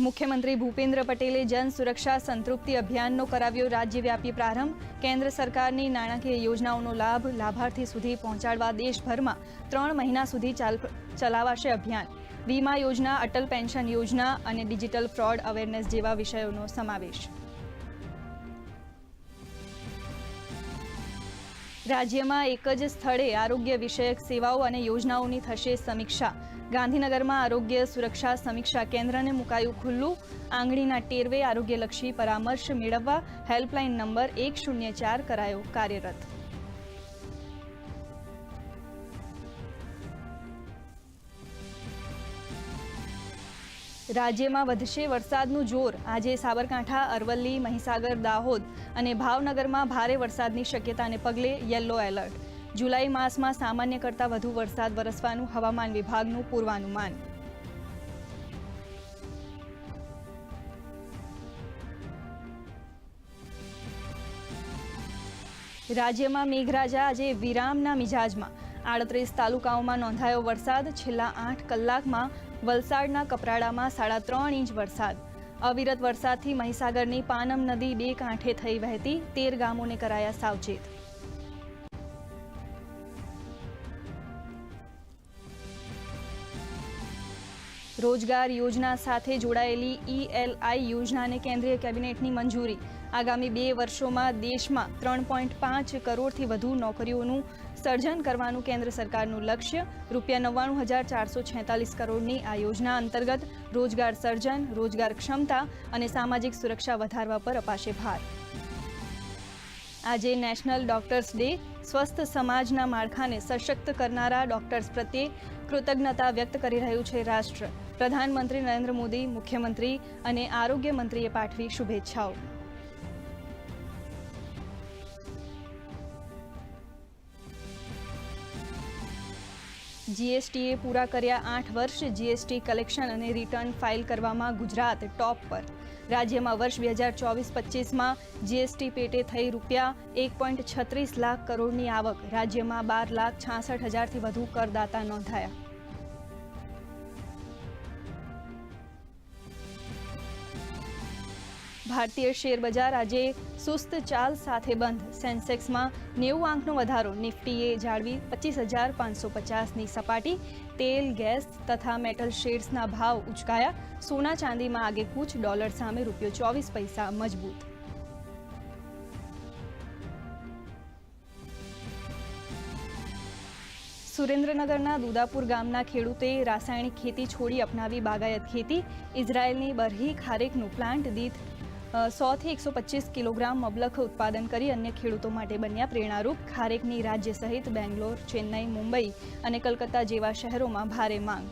મુખ્યમંત્રી ભૂપેન્દ્ર પટેલે જન સુરક્ષા સંતૃપ્તિ અભિયાનનો કરાવ્યો રાજ્યવ્યાપી પ્રારંભ। કેન્દ્ર સરકારની નાણાકીય યોજનાઓનો લાભ લાભાર્થી સુધી પહોંચાડવા દેશભરમાં 3 મહિના સુધી ચલાવાશે અભિયાન। વીમા યોજના, અટલ પેન્શન યોજના અને ડિજિટલ ફ્રોડ અવેરનેસ જેવા વિષયોનો સમાવેશ। રાજ્યમાં એક જ સ્થળે આરોગ્ય વિષયક સેવાઓ અને યોજનાઓની થશે સમીક્ષા। ગાંધીનગરમાં આરોગ્ય સુરક્ષા સમીક્ષા કેન્દ્રને મુકાયું ખુલ્લું। આંગળીના ટેરવે આરોગ્યલક્ષી પરામર્શ મેળવવા હેલ્પલાઇન નંબર 104 કરાયો કાર્યરત। રાજ્યમાં વધશે વરસાદનું જોર। આજે સાબરકાંઠા, અરવલ્લી, મહીસાગર, દાહોદ અને ભાવનગરમાં ભારે વરસાદની શક્યતાને પગલે યલો એલર્ટ। જુલાઈ માસમાં સામાન્ય કરતાં વધુ વરસાદ વરસવાનું હવામાન વિભાગનું પૂર્વાનુમાન। રાજ્યમાં મેઘરાજા આજે વિરામના મિજાજમાં। 38 તાલુકાઓમાં નોંધાયો વરસાદ। છેલ્લા 8 કલાકમાં વલસાડના કપરાડામાં 3.5 ઇંચ વરસાદ। અવિરત વરસાદથી મહીસાગરની પાનમ નદી 2 કાંઠે થઈ વહેતી। 13 ગામોને કરાયા સાવચેત। રોજગાર યોજના સાથે જોડાયેલી ELI યોજનાને કેન્દ્રીય કેબિનેટની મંજૂરી। આગામી 2 વર્ષોમાં દેશમાં 3.5 કરોડથી વધુ નોકરીઓનું સર્જન કરવાનું કેન્દ્ર સરકારનું લક્ષ્ય। ₹99,446 કરોડની આ યોજના અંતર્ગત રોજગાર સર્જન, રોજગાર ક્ષમતા અને સામાજિક સુરક્ષા વધારવા પર અપાશે ભાર। આજે નેશનલ ડોક્ટર્સ ડે। સ્વસ્થ સમાજના માળખાને સશક્ત કરનારા ડોક્ટર્સ પ્રત્યે કૃતજ્ઞતા વ્યક્ત કરી રહ્યું છે રાષ્ટ્ર। પ્રધાનમંત્રી નરેન્દ્ર મોદી, મુખ્યમંત્રી અને આરોગ્ય મંત્રીએ પાઠવી શુભેચ્છાઓ। જીએસટીએ પૂરા કર્યા 8 વર્ષ। જીએસટી કલેક્શન અને રિટર્ન ફાઇલ કરવામાં ગુજરાત ટોપ પર। રાજ્યમાં વર્ષ 2024-25માં જીએસટી પેટે થઈ ₹1.36 લાખ કરોડની આવક। રાજ્યમાં 12,66,000થી વધુ કરદાતા નોંધાયા। ભારતીય શેર બજાર આજે સુસ્ત ચાલ સાથે બંધ। સેન્સેક્સમાં 90 આંકનો વધારો। નિફ્ટીએ જાળવી 25,550ની સપાટી। તેલ, ગેસ તથા મેટલ શેર્સના ભાવ ઉચકાયા। સોના ચાંદીમાં આગેકૂચ। ડોલર સામે ₹24 મજબૂત। સુરેન્દ્રનગરના દુદાપુર ગામના ખેડૂતે રાસાયણિક ખેતી છોડી અપનાવી બાગાયત ખેતી। ઇઝરાયેલની બરહી ખારેકનું પ્લાન્ટ દીઠ 100 થી 125 કિલોગ્રામ મબલખ ઉત્પાદન કરી અન્ય ખેડૂતો માટે બન્યા પ્રેરણારૂપ। ખારેકની રાજ્ય સહિત બેંગ્લોર, ચેન્નઈ, મુંબઈ અને કલકત્તા જેવા શહેરોમાં ભારે માંગ।